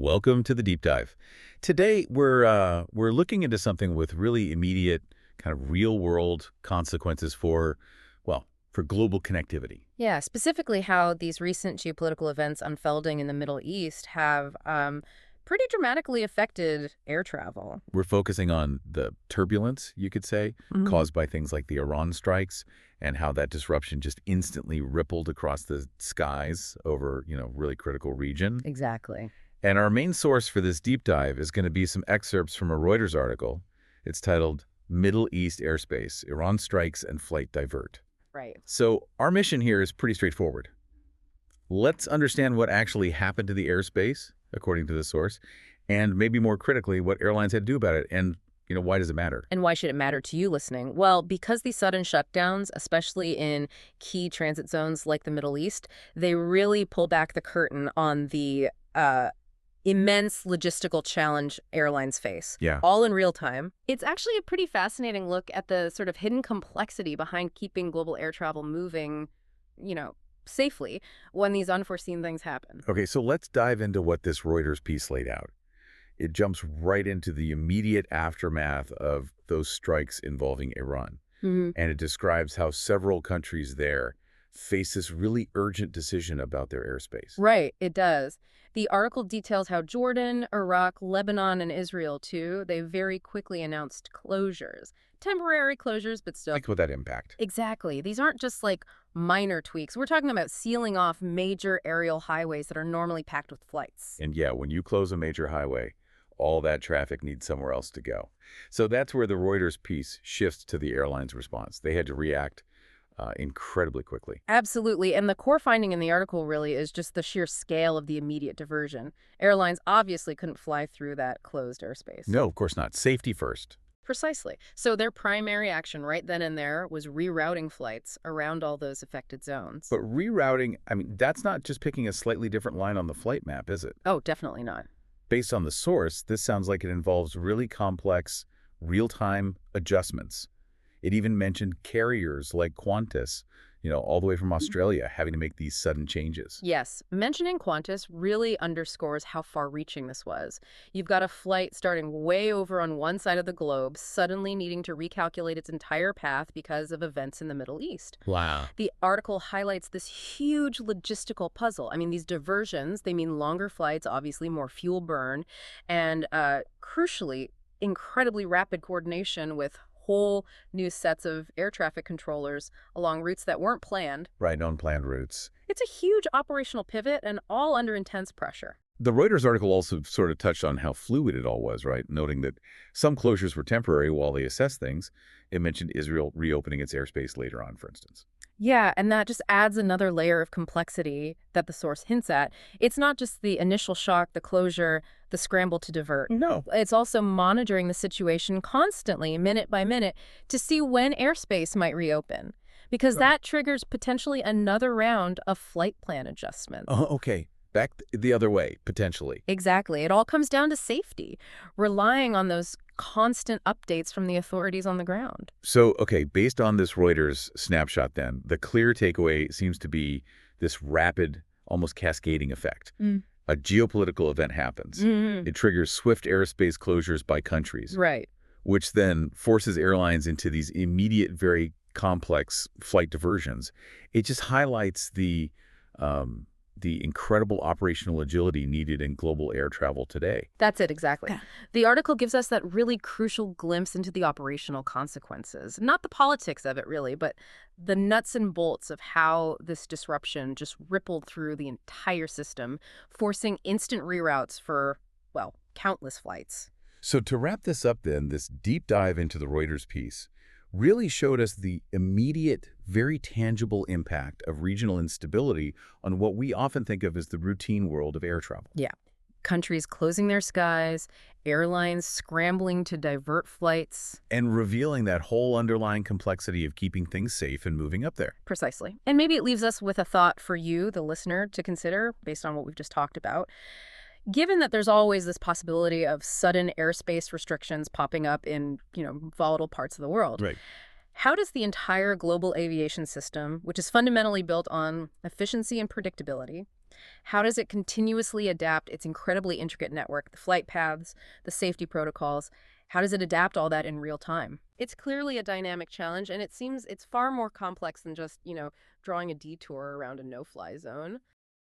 Welcome to the deep dive. Today we're looking into something with really immediate kind of real-world consequences for global connectivity. Yeah, specifically how these recent geopolitical events unfolding in the Middle East have pretty dramatically affected air travel. We're focusing on the turbulence, you could say, Mhm. caused by things like the Iran strikes and how that disruption just instantly rippled across the skies over, really critical region. Exactly. And our main source for this deep dive is going to be some excerpts from a Reuters article. It's titled Middle East Airspace, Iran Strikes and Flight Divert. Right. So our mission here is pretty straightforward. Let's understand what actually happened to the airspace, according to the source, and maybe more critically, what airlines had to do about it, and why does it matter? And why should it matter to you listening? Well, because these sudden shutdowns, especially in key transit zones like the Middle East, they really pull back the curtain on the immense logistical challenge airlines face, Yeah. all in real time. It's actually a pretty fascinating look at the sort of hidden complexity behind keeping global air travel moving, you know, safely when these unforeseen things happen. Okay, so let's dive into what this Reuters piece laid out. It jumps right into the immediate aftermath of those strikes involving Iran. Hmm. And it describes how several countries there face this really urgent decision about their airspace. Right, it does. The article details how Jordan, Iraq, Lebanon, and Israel, too, they very quickly announced closures. Temporary closures, but still. Like with that impact. Exactly. These aren't just like minor tweaks. We're talking about sealing off major aerial highways that are normally packed with flights. And yeah, when you close a major highway, all that traffic needs somewhere else to go. So that's where the Reuters piece shifts to the airline's response. They had to react incredibly quickly. Absolutely. And the core finding in the article really is just the sheer scale of the immediate diversion. Airlines obviously couldn't fly through that closed airspace. No, of course not. Safety first. Precisely. So their primary action right then and there was rerouting flights around all those affected zones. But rerouting, I mean, that's not just picking a slightly different line on the flight map, is it? Oh, definitely not. Based on the source, this sounds like it involves really complex, real-time adjustments. It even mentioned carriers like Qantas, all the way from Australia, having to make these sudden changes. Yes, mentioning Qantas really underscores how far-reaching this was. You've got a flight starting way over on one side of the globe, suddenly needing to recalculate its entire path because of events in the Middle East. Wow. The article highlights this huge logistical puzzle. I mean, these diversions, they mean longer flights, obviously more fuel burn, and crucially, incredibly rapid coordination with whole new sets of air traffic controllers along routes that weren't planned. Right, unplanned routes. It's a huge operational pivot and all under intense pressure. The Reuters article also sort of touched on how fluid it all was, right? Noting that some closures were temporary while they assessed things. It mentioned Israel reopening its airspace later on, for instance. Yeah, and that just adds another layer of complexity that the source hints at. It's not just the initial shock, the closure, the scramble to divert. No. It's also monitoring the situation constantly, minute by minute, to see when airspace might reopen, because Right. that triggers potentially another round of flight plan adjustments. Oh, okay. Back the other way, potentially. Exactly. It all comes down to safety, relying on those constant updates from the authorities on the ground. So, okay, based on this Reuters snapshot then, the clear takeaway seems to be this rapid, almost cascading effect. Mm. A geopolitical event happens. Mhm. It triggers swift airspace closures by countries, Right. which then forces airlines into these immediate, very complex flight diversions. It just highlights the incredible operational agility needed in global air travel today. That's it, exactly. The article gives us that really crucial glimpse into the operational consequences. Not the politics of it, really, but the nuts and bolts of how this disruption just rippled through the entire system, forcing instant reroutes for, well, countless flights. So to wrap this up then, this deep dive into the Reuters piece really showed us the immediate, very tangible impact of regional instability on what we often think of as the routine world of air travel. Yeah. Countries closing their skies, airlines scrambling to divert flights. And revealing that whole underlying complexity of keeping things safe and moving up there. Precisely. And maybe it leaves us with a thought for you, the listener, to consider based on what we've just talked about. Given that there's always this possibility of sudden airspace restrictions popping up in, volatile parts of the world, Right. how does the entire global aviation system, which is fundamentally built on efficiency and predictability, How does it continuously adapt its incredibly intricate network, the flight paths, the safety protocols? How does it adapt all that in real time? It's clearly a dynamic challenge, and it seems it's far more complex than just, drawing a detour around a no-fly zone.